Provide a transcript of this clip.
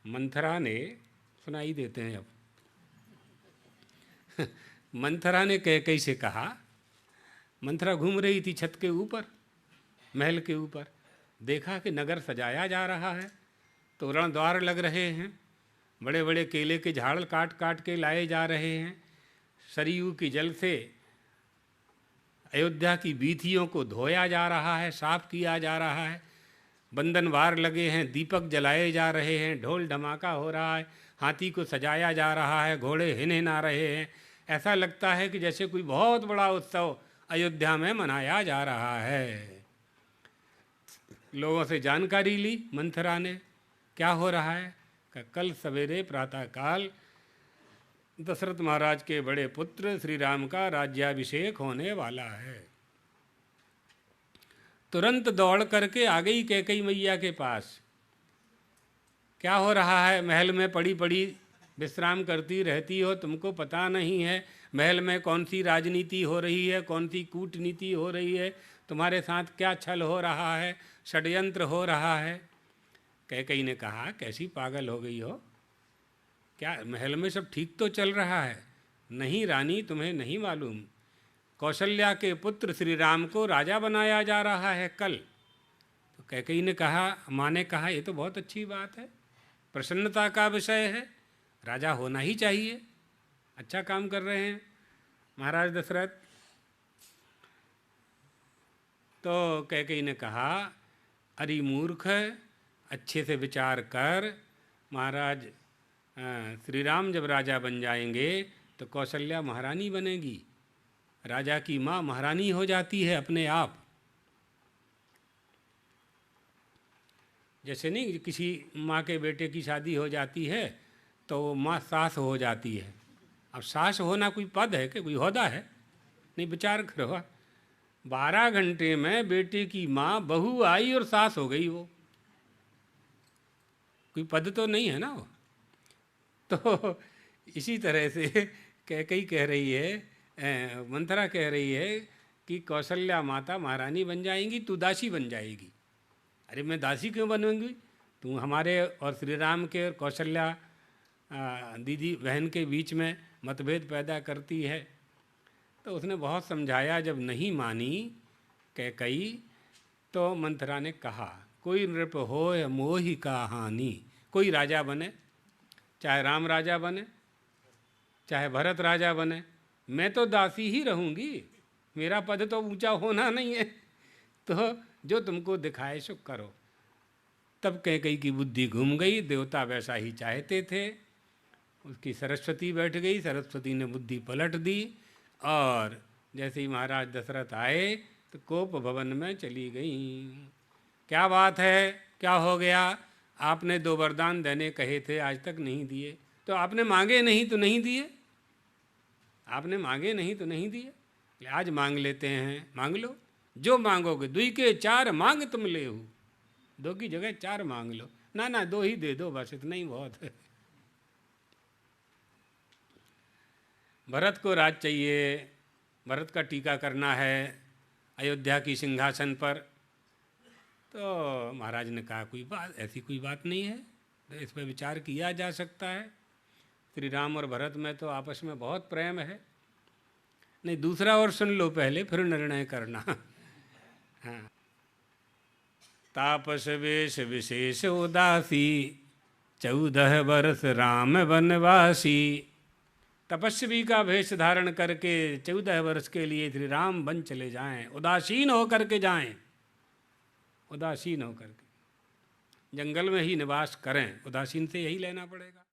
मंथरा ने, सुनाई देते हैं अब, मंथरा ने कैकई से कहा, मंथरा घूम रही थी छत के ऊपर, महल के ऊपर, देखा कि नगर सजाया जा रहा है, तोरण द्वार लग रहे हैं, बड़े बड़े केले के झाड़ काट काट के लाए जा रहे हैं, सरयू की जल से अयोध्या की बीथियों को धोया जा रहा है, साफ किया जा रहा है, बंधनवार लगे हैं, दीपक जलाए जा रहे हैं, ढोल धमाका हो रहा है, हाथी को सजाया जा रहा है, घोड़े हिनहिना रहे हैं। ऐसा लगता है कि जैसे कोई बहुत बड़ा उत्सव अयोध्या में मनाया जा रहा है। लोगों से जानकारी ली मंथरा ने, क्या हो रहा है? कल सवेरे प्रातःकाल दशरथ महाराज के बड़े पुत्र श्री राम का राज्याभिषेक होने वाला है। तुरंत दौड़ करके आ गई कैकई मैया के पास। क्या हो रहा है? महल में पड़ी पड़ी विश्राम करती रहती हो, तुमको पता नहीं है महल में कौन सी राजनीति हो रही है, कौन सी कूटनीति हो रही है, तुम्हारे साथ क्या छल हो रहा है, षड्यंत्र हो रहा है। कैकई ने कहा, कैसी पागल हो गई हो, क्या महल में सब ठीक तो चल रहा है? नहीं रानी, तुम्हें नहीं मालूम, कौशल्या के पुत्र श्री राम को राजा बनाया जा रहा है कल। तो कैकई ने कहा, माँ ने कहा, ये तो बहुत अच्छी बात है, प्रसन्नता का विषय है, राजा होना ही चाहिए, अच्छा काम कर रहे हैं महाराज दशरथ। तो कैकई ने कहा, अरे मूर्ख, अच्छे से विचार कर, महाराज श्री राम जब राजा बन जाएंगे तो कौशल्या महारानी बनेगी, राजा की माँ महारानी हो जाती है अपने आप। जैसे नहीं किसी माँ के बेटे की शादी हो जाती है तो वो माँ सास हो जाती है। अब सास होना कोई पद है कि कोई ओहदा है? नहीं, विचार करो, 12 घंटे में बेटे की माँ बहू आई और सास हो गई, वो कोई पद तो नहीं है ना वो। तो इसी तरह से कैकई कह रही है, मंथरा कह रही है कि कौशल्या माता महारानी बन जाएंगी, तू दासी बन जाएगी। अरे मैं दासी क्यों बनूंगी? तू हमारे और श्री राम के और कौशल्या दीदी बहन के बीच में मतभेद पैदा करती है। तो उसने बहुत समझाया, जब नहीं मानी कैकई तो मंथरा ने कहा, कोई नृप होय मोहि का हानि, कोई राजा बने, चाहे राम राजा बने चाहे भरत राजा बने, मैं तो दासी ही रहूँगी, मेरा पद तो ऊंचा होना नहीं है, तो जो तुमको दिखाए सो करो। तब कैकई की बुद्धि घूम गई, देवता वैसा ही चाहते थे। उसकी सरस्वती बैठ गई, सरस्वती ने बुद्धि पलट दी और जैसे ही महाराज दशरथ आए तो कोप भवन में चली गई। क्या बात है, क्या हो गया? आपने 2 वरदान देने कहे थे, आज तक नहीं दिए। तो आपने मांगे नहीं तो नहीं दिए, आपने मांगे नहीं तो नहीं दिए, आज मांग लेते हैं, मांग लो, जो मांगोगे, 2 के 4 मांग तुम ले हो, 2 की जगह 4 मांग लो। ना ना, 2 ही दे दो बस, इतना ही बहुत है। भरत को राज चाहिए, भरत का टीका करना है अयोध्या की सिंहासन पर। तो महाराज ने कहा, कोई बात, ऐसी कोई बात नहीं है, तो इस पर विचार किया जा सकता है। श्री राम और भरत में तो आपस में बहुत प्रेम है। नहीं, दूसरा और सुन लो पहले, फिर निर्णय करना। हाँ, तापस वेश विशेष उदासी, 14 वर्ष राम वनवासी। तपस्वी का वेश धारण करके 14 वर्ष के लिए श्री राम वन चले जाएं, उदासीन होकर के जाएं, उदासीन होकर के जंगल में ही निवास करें, उदासीन से यही लेना पड़ेगा।